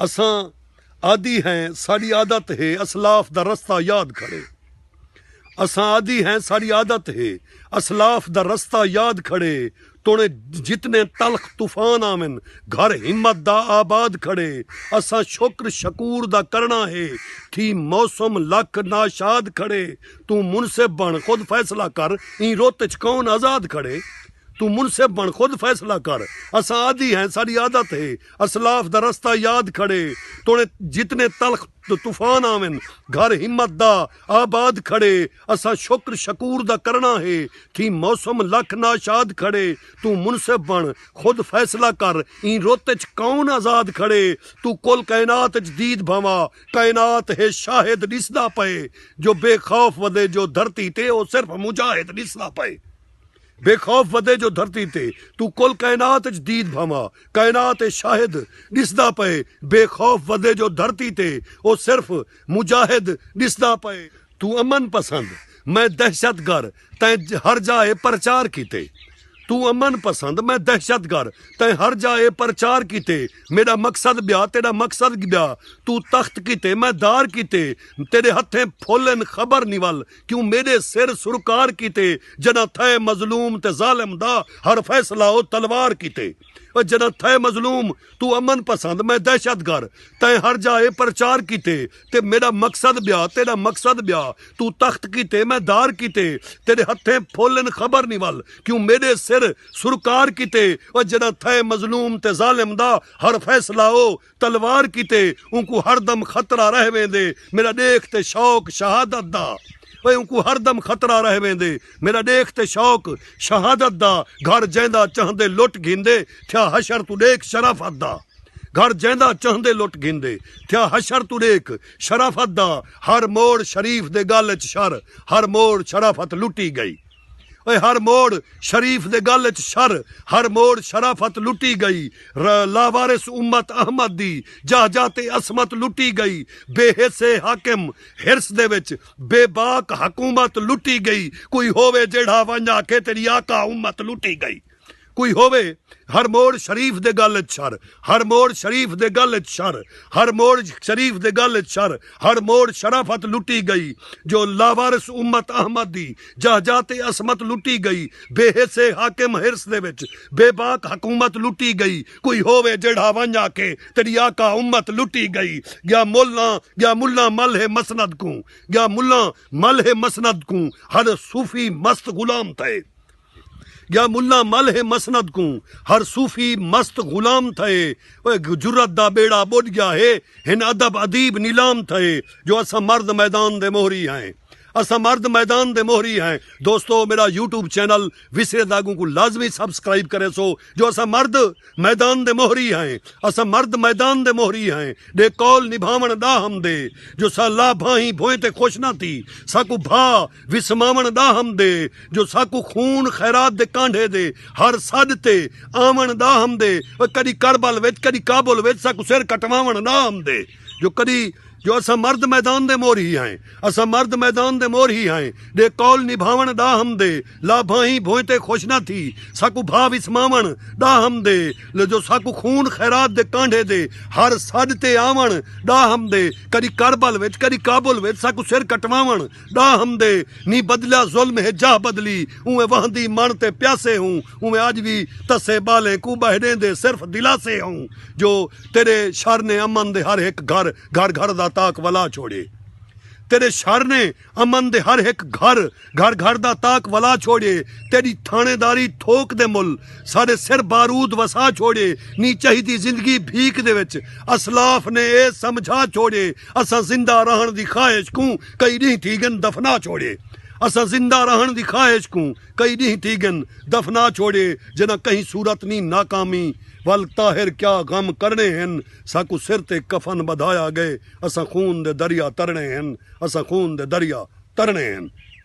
असां आदि हैं, साड़ी आदत है असलाफ दा रस्ता याद खड़े। असां आदि हैं, साड़ी आदत है असलाफ दा रस्ता याद खड़े। तोड़े जितने तलख तूफान आवन घर हिम्मत दा आबाद खड़े। असां शुक्र शकूर दा करना है थी मौसम लख नाशाद खड़े। तू मुनसिब बन खुद फैसला कर ई रोत च कौन आजाद खड़े। तू मुनसिब बन खुद फैसला कर। असां आदि हैं, साड़ी आदत है असलाफ दा रस्ता याद खड़े। तोड़े जितने तलख तूफान आवन घर हिम्मत दा आबाद खड़े। असां शुक्र शकूर दा करना है थी मौसम लख नाशाद खड़े। तू मुनसिब बन खुद फैसला कर ई रोते च कौन आजाद खड़े। तू कुल कायनात च दीद भवा कायनात है शाहिद दिसदा पए। जो बेखौफ वदे जो धरती ते ओ सिर्फ मुजाहिद दिसदा पए। बेखौफ वदे जो धरती ते तू कुल कायनात च दीद भवा कायनात शाहिद दिसदा पए। बेखौफ वदे जो धरती ते ओ सिर्फ मुजाहिद दिसदा पए। तू अमन पसंद मैं दहशतगर तैं हर जाए प्रचार कीते। तू अमन पसंद मैं दहशतगर तैं हर जाए प्रचार कीते। मेरा मकसद ब्या तेरा मकसद ब्या तू तख्त कीते मैं दार कीते। तेरे हथें फुलन खबर निवल क्यों मेरे सिर सुरकार कीते। जना थे मजलूम ते जालिम दा हर फैसला ओ तलवार कीते। जना थे मजलूम तू अमन पसंद मैं दहशतगर तैं हर जाए प्रचार कीते। ते मेरा मकसद ब्या तेरा मकसद ब्या तू तख्त कीते मैं दार कीते। तेरे हथें फुलन खबर निवल क्यों मेरे सिर सुरकार कीते। और जना थे मजलूम ते जालिम दा हर फैसला ओ तलवार कीते। उनको हरदम खतरा रह वेंदे मेरा देख ते शौक शहादत दा। उनको हरदम खतरा रह वेंदे मेरा देख ते शौक शहादत दा। घर जैंदा चाहंदे लुट घिंदे थिया हशर तू देख शराफत दा। घर जैंदा चाहंदे लुट घिंदे थिया हशर तू देख शराफत दा। हर मोड़ शरीफ दे गल च शर हर मोड़ शराफत लुटी गई। हर मोड़ शरीफ दे गल च शर हर मोड़ शराफत लुटी गई। लावारिस उम्मत अहमद दी जा जाते असमत लुटी गई। बेहिसे हाकिम हिरस दे विच बेबाक हकूमत लुटी गई। कोई होवे जेड़ा वंजा के तेरी आका उम्मत लुटी गई। कोई होवे हर मोड़ शरीफ दे गल च शर हर मोड़ शरीफ दे गल च शर हर मोड़ शरीफ दे गल च शर हर मोड़ शराफत लुटी गई। जो लावारिस उम्मत अहमद दी जा जाते असमत लुटी गई। बेहिसे हाकिम हिरस दे विच बेबाक हकूमत लुटी गई। कोई होवे जेड़ा वंजा के तेरी आका उम्मत लुटी गई। या मुल्ला मल है मसनद को या मुल्ला मल है मसनद को हर सूफी मस्त गुलाम थे। या मुल्ला मल है मसनद को हर सूफी मस्त गुलाम थे। जुर्रत दा बेड़ा बुझ गया है हिन अदब अदीब नीलाम थे। जो असा मर्द मैदान दे मोहरी हैं असा मर्द मैदान दे मोहरी हैं। दोस्तों मेरा यूट्यूब चैनल विसरे दागू को लाजमी सब्सक्राइब करे सो। जो असा मर्द मैदान दे मोहरी हैं असा मर्द मैदान दे मोहरी हैं। दे कौल निभावण दा हम दे जो सा भाई भोए ते खुश ना थी साकू भा विसमावण दा हम दे। जो साकू खून खैरात दे कांढे दे हर सद ते आवन दा हम दे। कदी करबल विच कदी काबुल विच साकू सिर कटवावण दा हम दे। जो कदी जो असा मर्द मैदान दे मोहरी हैं असा मर्द मैदान दे मोहरी हैं। दे कौल निभावण दा हम दे ला भाई भोए ते खुश ना थी साकू भा विसमावण दा हम दे। जो साकू खून खैरात दे कांढे दे हर सद ते आवन दा हम दे। कदी करबल विच कदी काबुल विच साकू सिर कटवावण दा हम दे। नी बदला जुल्म है जा बदली उवें वहदी मन ते प्यासे हूँ उवें अज भी तसे बाले कू बहने दे सिर्फ दिलासे हूँ। जो तेरे शर ने अमन दे हर एक घर घर घर दा ताक वला छोड़े। तेरे शर ने अमन दे हर एक घर घर घर दा ताक वला छोड़े। तेरी थानेदारी थोक दे मुल सारे सिर बारूद वसा छोड़े। नी चाहिदी जिंदगी भीख दे विच असलाफ ने ए समझा छोड़े। असा जिंदा रहन दी ख्वाहिश को कई नहीं थीगन दफना छोड़े। असा जिंदा रहन दी ख्वाहिश को कई नहीं थीगन दफना छोड़े। जना कहीं सूरत नी नाकामी वल ताहिर क्या गम करने हैं। साकू सिर ते कफन बधाया गए असा खून दे दरिया तरने हैं असा खून दे दरिया तरने हैं।